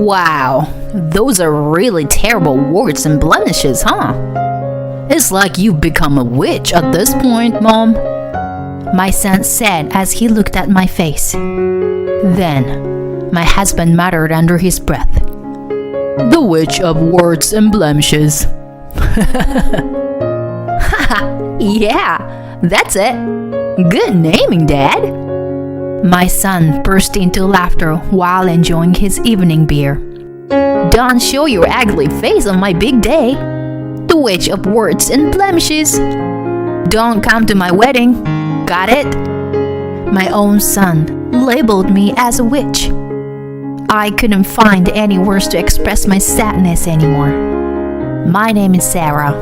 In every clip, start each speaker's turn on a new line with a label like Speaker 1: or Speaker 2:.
Speaker 1: Wow, those are really terrible warts and blemishes, huh? It's like you've become a witch at this point, Mom. My son said as he looked at my face. Then, my husband muttered under his breath, "The witch of warts and blemishes." Yeah, that's it. Good naming, Dad. My son burst into laughter while enjoying his evening beer. Don't show your ugly face on my big day. The witch of warts and blemishes. Don't come to my wedding. Got it? My own son labeled me as a witch. I couldn't find any words to express my sadness anymore. My name is Sarah,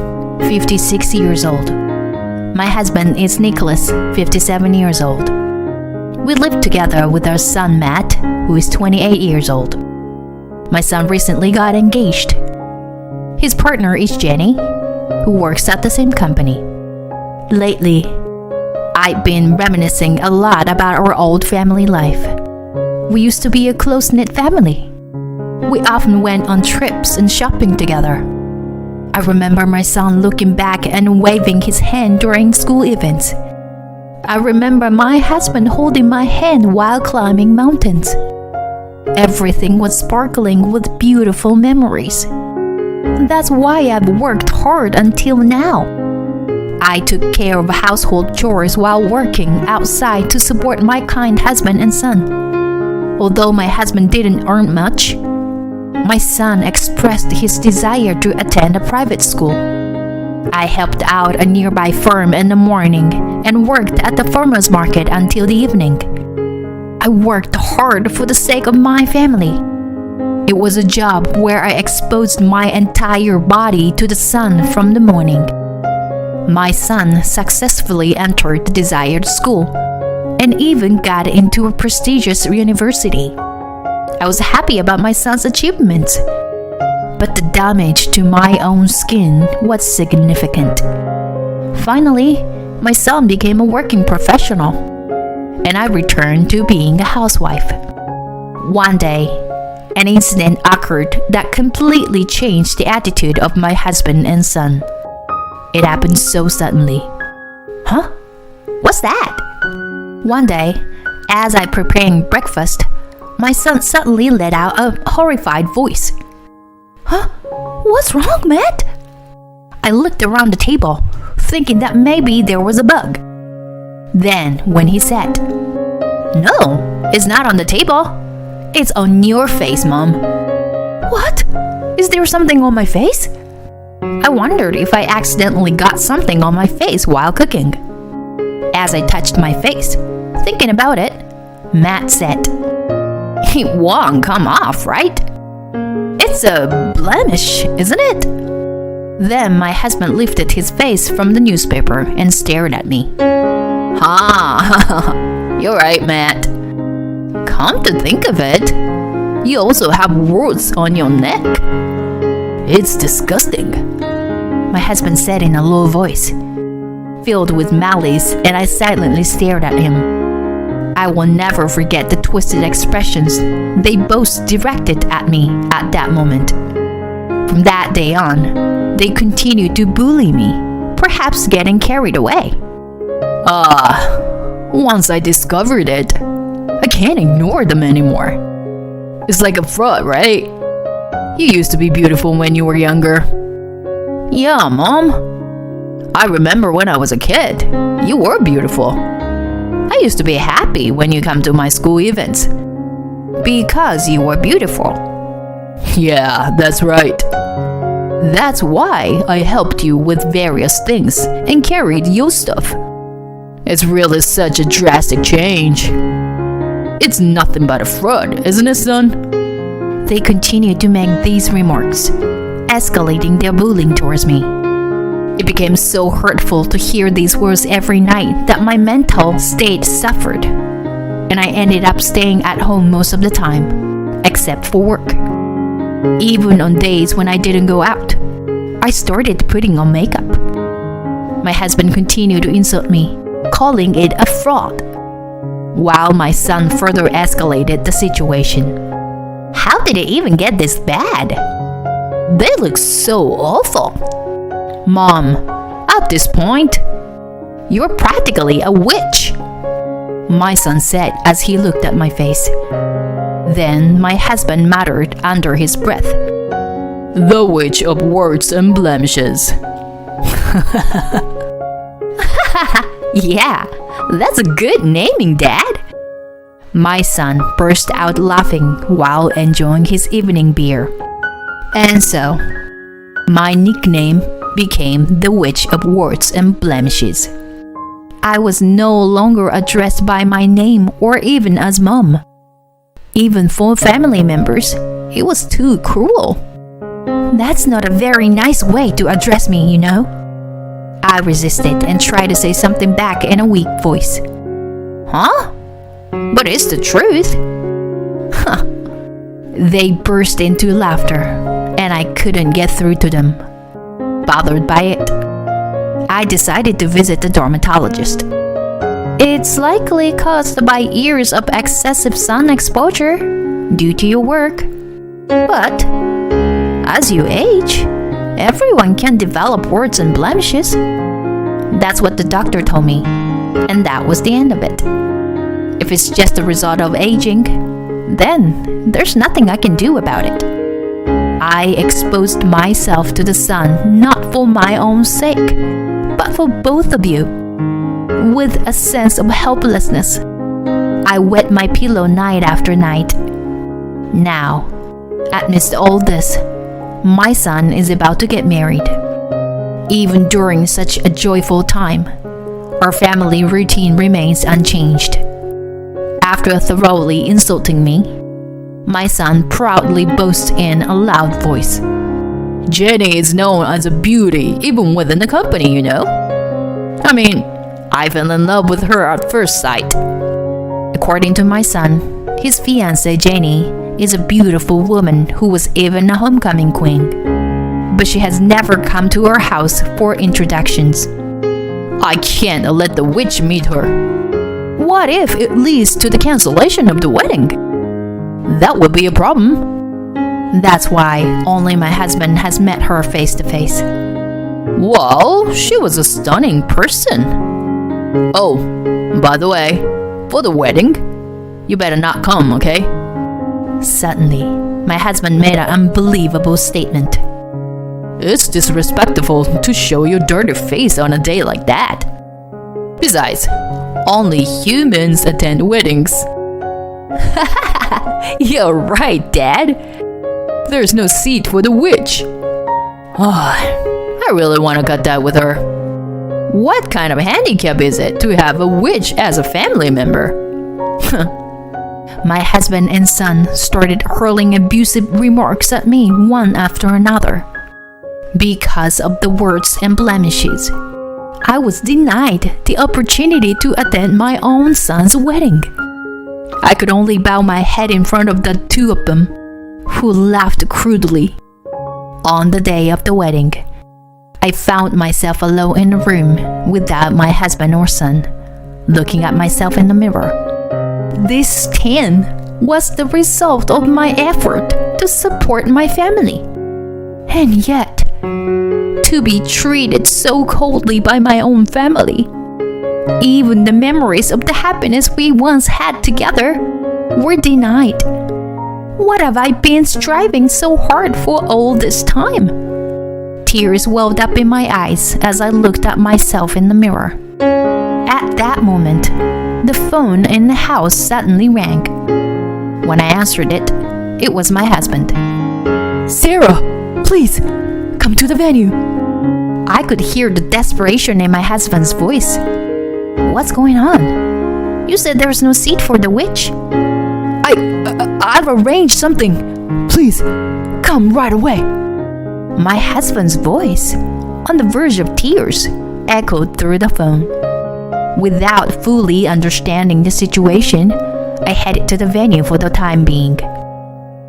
Speaker 1: 56 years old. My husband is Nicholas, 57 years old. We live together with our son Matt, who is 28 years old. My son recently got engaged. His partner is Jenny, who works at the same company. Lately, I've been reminiscing a lot about our old family life. We used to be a close-knit family. We often went on trips and shopping together. I remember my son looking back and waving his hand during school events. I remember my husband holding my hand while climbing mountains. Everything was sparkling with beautiful memories. That's why I've worked hard until now. I took care of household chores while working outside to support my kind husband and son. Although my husband didn't earn much, my son expressed his desire to attend a private school. I helped out a nearby farm in the morning and worked at the farmer's market until the evening. I worked hard for the sake of my family. It was a job where I exposed my entire body to the sun from the morning. My son successfully entered the desired school and even got into a prestigious university. I was happy about my son's achievements, but the damage to my own skin was significant. Finally, my son became a working professional, and I returned to being a housewife. One day, an incident occurred that completely changed the attitude of my husband and son. It happened so suddenly. Huh? What's that? One day, as I preparing breakfast, my son suddenly let out a horrified voice. Huh? What's wrong, Matt? I looked around the table, thinking that maybe there was a bug. Then, when he said, "No, it's not on the table. It's on your face, Mom." What? Is there something on my face? I wondered if I accidentally got something on my face while cooking. As I touched my face, thinking about it, Matt said, "It won't come off, right? It's a blemish, isn't it?" Then my husband lifted his face from the newspaper and stared at me. You're right, Matt. Come to think of it, you also have warts on your neck. It's disgusting, my husband said in a low voice, filled with malice, and I silently stared at him. I will never forget the twisted expressions they both directed at me at that moment. From that day on, they continued to bully me, perhaps getting carried away. Once I discovered it, I can't ignore them anymore. It's like a fraud, right? You used to be beautiful when you were younger. Yeah, Mom. I remember when I was a kid, you were beautiful. I used to be happy when you come to my school events. Because you were beautiful. Yeah, that's right. That's why I helped you with various things and carried your stuff. It's really such a drastic change. It's nothing but a fraud, isn't it, son? They continued to make these remarks, escalating their bullying towards me. It became so hurtful to hear these words every night that my mental state suffered, and I ended up staying at home most of the time, except for work. Even on days when I didn't go out, I started putting on makeup. My husband continued to insult me, calling it a fraud, while my son further escalated the situation. How did it even get this bad? They look so awful. Mom, at this point, you're practically a witch, my son said as he looked at my face. Then my husband muttered under his breath, "The witch of warts and blemishes." Yeah, that's a good naming, Dad. My son burst out laughing while enjoying his evening beer. And so, my nickname became the Witch of Warts and Blemishes. I was no longer addressed by my name or even as Mom. Even for family members, it was too cruel. That's not a very nice way to address me, you know. I resisted and tried to say something back in a weak voice. Huh? But it's the truth. Huh. They burst into laughter, and I couldn't get through to them. Bothered by it, I decided to visit the dermatologist. It's likely caused by years of excessive sun exposure due to your work. But as you age, everyone can develop warts and blemishes. That's what the doctor told me, and that was the end of it. If it's just a result of aging, then there's nothing I can do about it. I exposed myself to the sun not for my own sake, but for both of you. With a sense of helplessness, I wet my pillow night after night. Now, amidst all this, my son is about to get married. Even during such a joyful time, our family routine remains unchanged. After thoroughly insulting me, my son proudly boasts in a loud voice, "Jenny is known as a beauty even within the company, you know. I mean, I fell in love with her at first sight." According to my son, his fiancée Jenny is a beautiful woman who was even a homecoming queen, but she has never come to our house for introductions. I can't let the witch meet her. What if it leads to the cancellation of the wedding? That would be a problem. That's why only my husband has met her face to face. Well, she was a stunning person. Oh, by the way, for the wedding, you better not come, okay? Suddenly, my husband made an unbelievable statement. It's disrespectful to show your dirty face on a day like that. Besides, only humans attend weddings. You're right, Dad. There's no seat for the witch. Oh, I really want to cut that with her. What kind of handicap is it to have a witch as a family member? My husband and son started hurling abusive remarks at me one after another. Because of the warts and blemishes, I was denied the opportunity to attend my own son's wedding. I could only bow my head in front of the two of them, who laughed crudely. On the day of the wedding, I found myself alone in a room without my husband or son, looking at myself in the mirror. This tan was the result of my effort to support my family. And yet, to be treated so coldly by my own family. Even the memories of the happiness we once had together were denied. What have I been striving so hard for all this time? Tears welled up in my eyes as I looked at myself in the mirror. At that moment, the phone in the house suddenly rang. When I answered it, it was my husband. "Sarah, please, come to the venue." I could hear the desperation in my husband's voice. What's going on? You said there's no seat for the witch. I've arranged something. Please, come right away. My husband's voice, on the verge of tears, echoed through the phone. Without fully understanding the situation, I headed to the venue for the time being.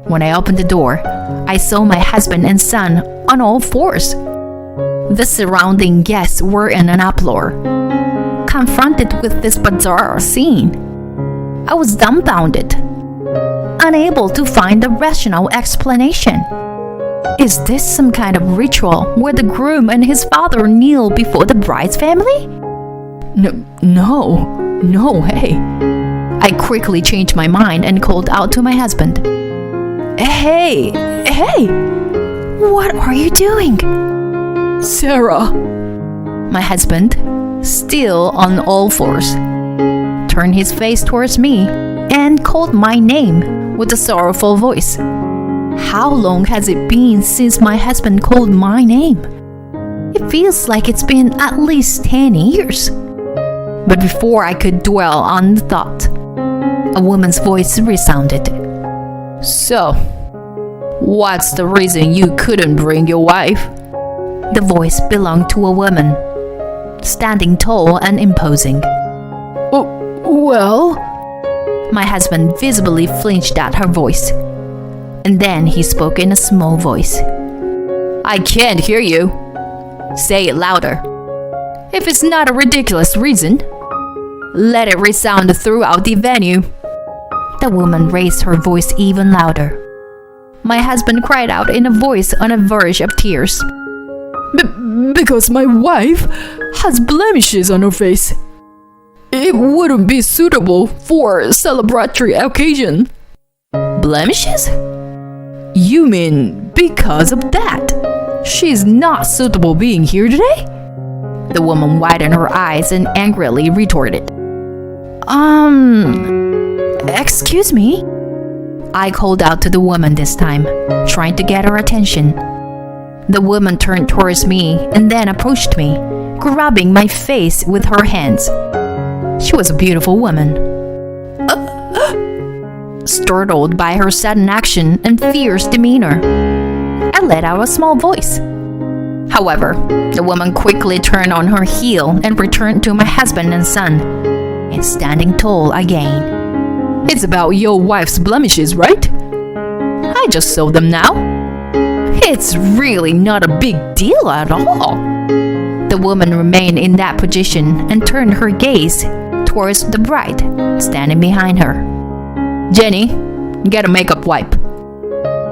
Speaker 1: When I opened the door, I saw my husband and son on all fours. The surrounding guests were in an uproar. Confronted with this bizarre scene, I was dumbfounded. unable to find a rational explanation. Is this some kind of ritual where the groom and his father kneel before the bride's family? No way. I quickly changed my mind and called out to my husband. Hey, what are you doing?
Speaker 2: Sarah.
Speaker 1: My husband, still on all fours, turned his face towards me and called my name with a sorrowful voice. How long has it been since my husband called my name? It feels like it's been at least 10 years. But before I could dwell on the thought, a woman's voice resounded.
Speaker 2: So, what's the reason you couldn't bring your wife?
Speaker 1: The voice belonged to a woman, standing tall and imposing.
Speaker 2: Well,
Speaker 1: my husband visibly flinched at her voice, and then he spoke in a small voice.
Speaker 2: I can't hear you. Say it louder. If it's not a ridiculous reason, let it resound throughout the venue.
Speaker 1: The woman raised her voice even louder. My husband cried out in a voice on the verge of tears.
Speaker 2: Because my wife has blemishes on her face. It wouldn't be suitable for a celebratory occasion.
Speaker 1: Blemishes?
Speaker 2: You mean because of that? She's not suitable being here today?
Speaker 1: The woman widened her eyes and angrily retorted. Excuse me? I called out to the woman this time, trying to get her attention. The woman turned towards me and then approached me, grabbing my face with her hands. She was a beautiful woman. Startled by her sudden action and fierce demeanor, I let out a small voice. However, the woman quickly turned on her heel and returned to my husband and son, and standing tall again.
Speaker 2: It's about your wife's blemishes, right?
Speaker 1: I just saw them now. It's really not a big deal at all. The woman remained in that position and turned her gaze towards the bride, standing behind her.
Speaker 2: Jenny, get a makeup wipe.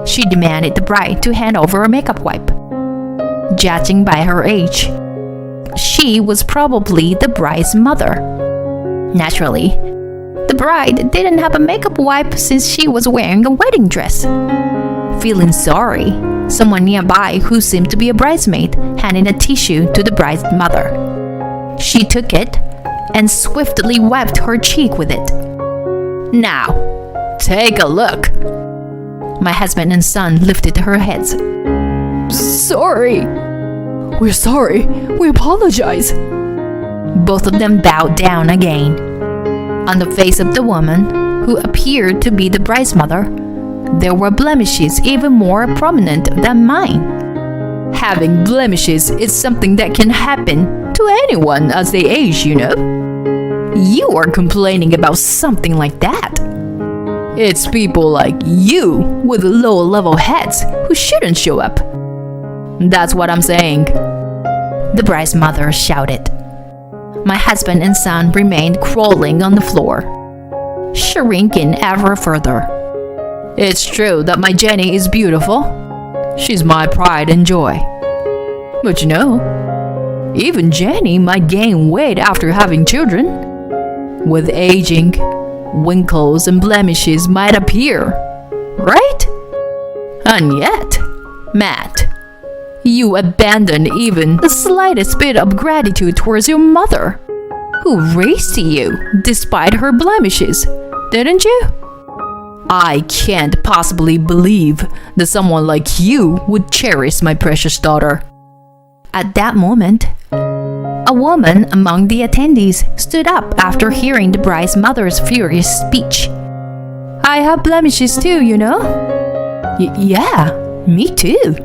Speaker 1: She demanded the bride to hand over a makeup wipe. Judging by her age, she was probably the bride's mother. Naturally, the bride didn't have a makeup wipe since she was wearing a wedding dress. Feeling sorry, someone nearby who seemed to be a bridesmaid handed a tissue to the bride's mother. She took it and swiftly wiped her cheek with it.
Speaker 2: Now, take a look.
Speaker 1: My husband and son lifted their heads.
Speaker 2: Sorry. We're sorry. We apologize.
Speaker 1: Both of them bowed down again. On the face of the woman, who appeared to be the bride's mother, there were blemishes even more prominent than mine.
Speaker 2: Having blemishes is something that can happen to anyone as they age, you know.
Speaker 1: You are complaining about something like that.
Speaker 2: It's people like you with low-level heads who shouldn't show up. That's what I'm saying.
Speaker 1: The bride's mother shouted. My husband and son remained crawling on the floor, shrinking ever further.
Speaker 2: It's true that my Jenny is beautiful. She's my pride and joy. But you know, even Jenny might gain weight after having children. With aging, wrinkles and blemishes might appear, right? And yet, Matt, you abandoned even the slightest bit of gratitude towards your mother, who raised you despite her blemishes, didn't you? I can't possibly believe that someone like you would cherish my precious daughter.
Speaker 1: At that moment, a woman among the attendees stood up after hearing the bride's mother's furious speech.
Speaker 2: I have blemishes too, you know?
Speaker 1: Yeah, me too.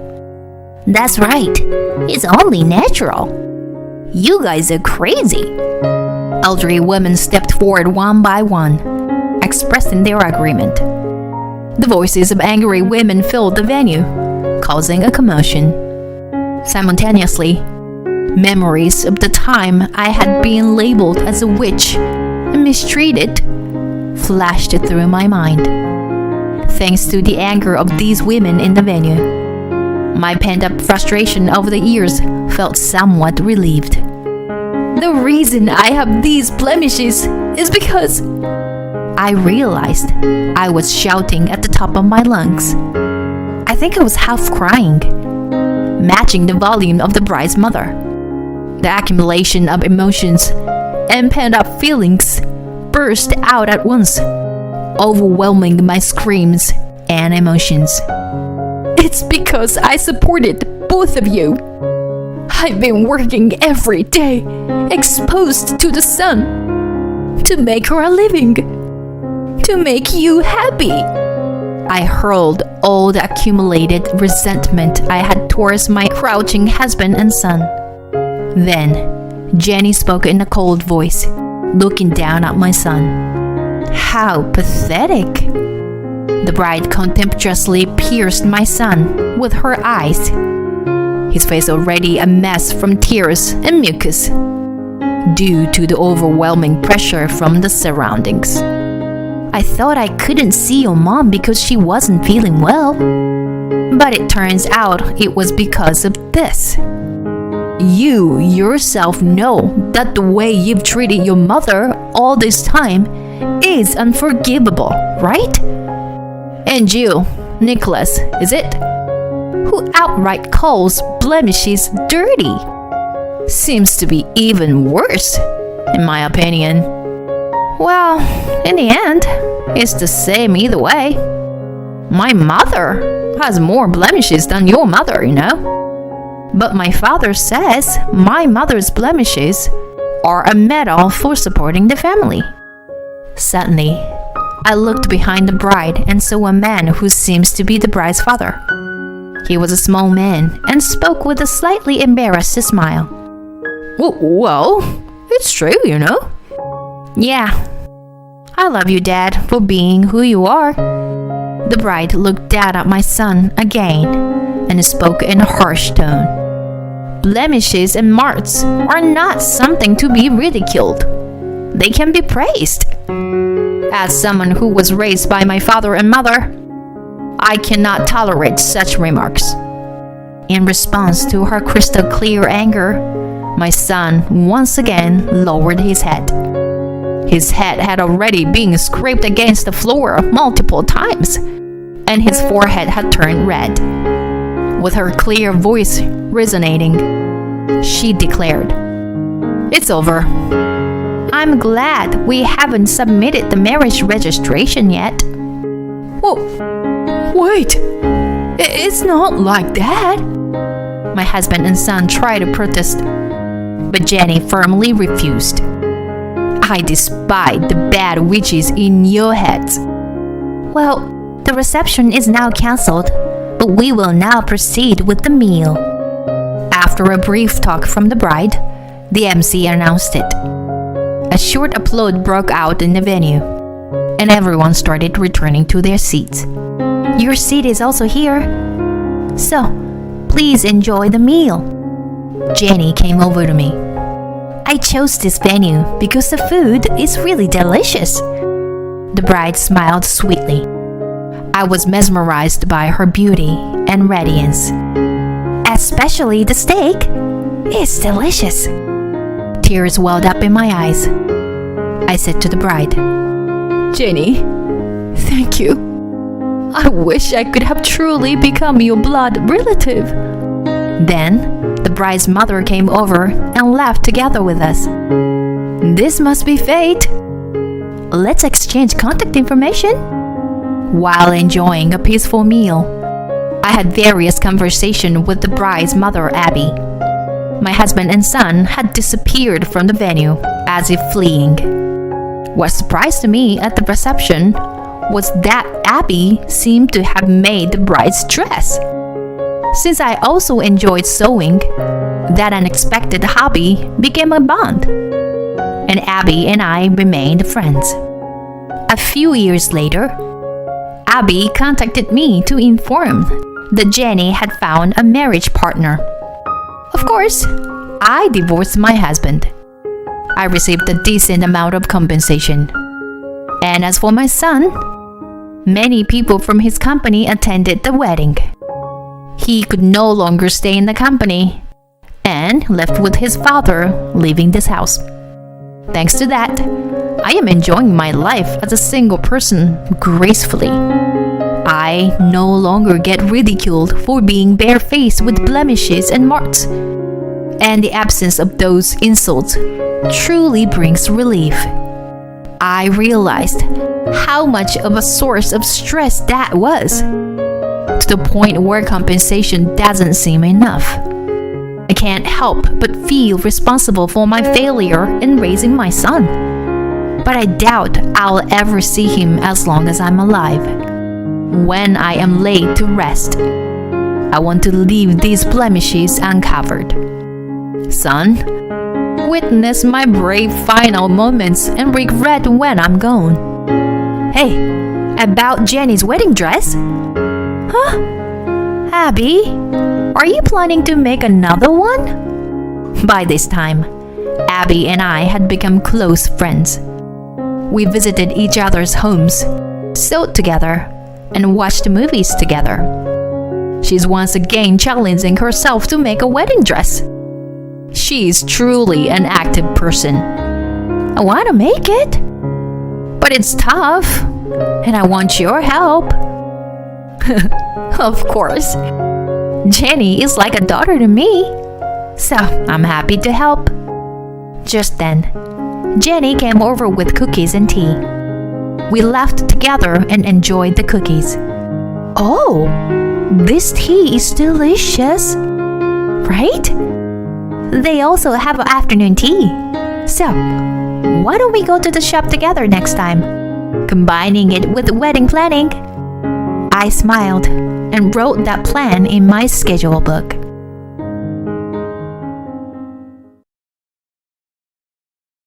Speaker 3: That's right. It's only natural. You guys are crazy.
Speaker 1: Elderly women stepped forward one by one, expressing their agreement. The voices of angry women filled the venue, causing a commotion. Simultaneously, memories of the time I had been labeled as a witch and mistreated flashed through my mind. thanks to the anger of these women in the venue. My pent-up frustration over the years felt somewhat relieved. The reason I have these blemishes is because I realized I was shouting at the top of my lungs. I think I was half crying, matching the volume of the bride's mother. The accumulation of emotions and pent-up feelings burst out at once, overwhelming my screams and emotions. It's because I supported both of you. I've been working every day, exposed to the sun, to make her a living, to make you happy. I hurled all the accumulated resentment I had towards my crouching husband and son. Then, Jenny spoke in a cold voice, looking down at my son. How pathetic! The bride contemptuously pierced my son with her eyes, his face already a mess from tears and mucus, due to the overwhelming pressure from the surroundings. I thought I couldn't see your mom because she wasn't feeling well, but it turns out it was because of this. You yourself know that the way you've treated your mother all this time is unforgivable, right? And you, Nicholas, is it? Who outright calls blemishes dirty? Seems to be even worse, in my opinion. Well, in the end, it's the same either way. My mother has more blemishes than your mother, you know. But my father says my mother's blemishes are a medal for supporting the family. Suddenly, I looked behind the bride and saw a man who seems to be the bride's father. He was a small man and spoke with a slightly embarrassed smile.
Speaker 2: Well, it's true, you know.
Speaker 1: Yeah. I love you, Dad, for being who you are. The bride looked down at my son again and spoke in a harsh tone. Blemishes and marks are not something to be ridiculed. They can be praised. As someone who was raised by my father and mother, I cannot tolerate such remarks. In response to her crystal clear anger, my son once again lowered his head. His head had already been scraped against the floor multiple times, and his forehead had turned red. With her clear voice resonating, she declared, "It's over. I'm glad we haven't submitted the marriage registration yet."
Speaker 2: Oh, wait! It's not like that!
Speaker 1: My husband and son tried to protest, but Jenny firmly refused. I despise the bad witches in your heads. Well, the reception is now cancelled, but we will now proceed with the meal. After a brief talk from the bride, the MC announced it. A short applaud broke out in the venue, and everyone started returning to their seats. Your seat is also here, so please enjoy the meal. Jenny came over to me. I chose this venue because the food is really delicious. The bride smiled sweetly. I was mesmerized by her beauty and radiance. Especially the steak. It's delicious. Tears welled up in my eyes. I said to the bride,
Speaker 2: Jenny, thank you. I wish I could have truly become your blood relative.
Speaker 1: Then, the bride's mother came over and laughed together with us. This must be fate. Let's exchange contact information. While enjoying a peaceful meal, I had various conversations with the bride's mother, Abby. My husband and son had disappeared from the venue as if fleeing. What surprised me at the reception was that Abby seemed to have made the bride's dress. Since I also enjoyed sewing, that unexpected hobby became a bond, and Abby and I remained friends. A few years later, Abby contacted me to inform that Jenny had found a marriage partner. Of course, I divorced my husband. I received a decent amount of compensation. And as for my son, Many people from his company attended the wedding. He could no longer stay in the company and left with his father, leaving this house. Thanks to that, I am enjoying my life as a single person gracefully. I no longer get ridiculed for being barefaced with blemishes and marks, and the absence of those insults truly brings relief. I realized how much of a source of stress that was, to the point where compensation doesn't seem enough. I can't help but feel responsible for my failure in raising my son, but I doubt I'll ever see him as long as I'm alive. When I am laid to rest, I want to leave these blemishes uncovered. Son, witness my brave final moments and regret when I'm gone. Hey, about Jenny's wedding dress? Huh? Abby, are you planning to make another one? By this time, Abby and I had become close friends. We visited each other's homes, sewed together, and watched movies together. She's once again challenging herself to make a wedding dress. She is truly an active person. I want to make it, but it's tough, and I want your help. Of course. Jenny is like a daughter to me, so I'm happy to help. Just then, Jenny came over with cookies and tea. We laughed together and enjoyed the cookies. Oh, this tea is delicious, right? They also have afternoon tea. So, why don't we go to the shop together next time, combining it with wedding planning? I smiled and wrote that plan in my schedule book.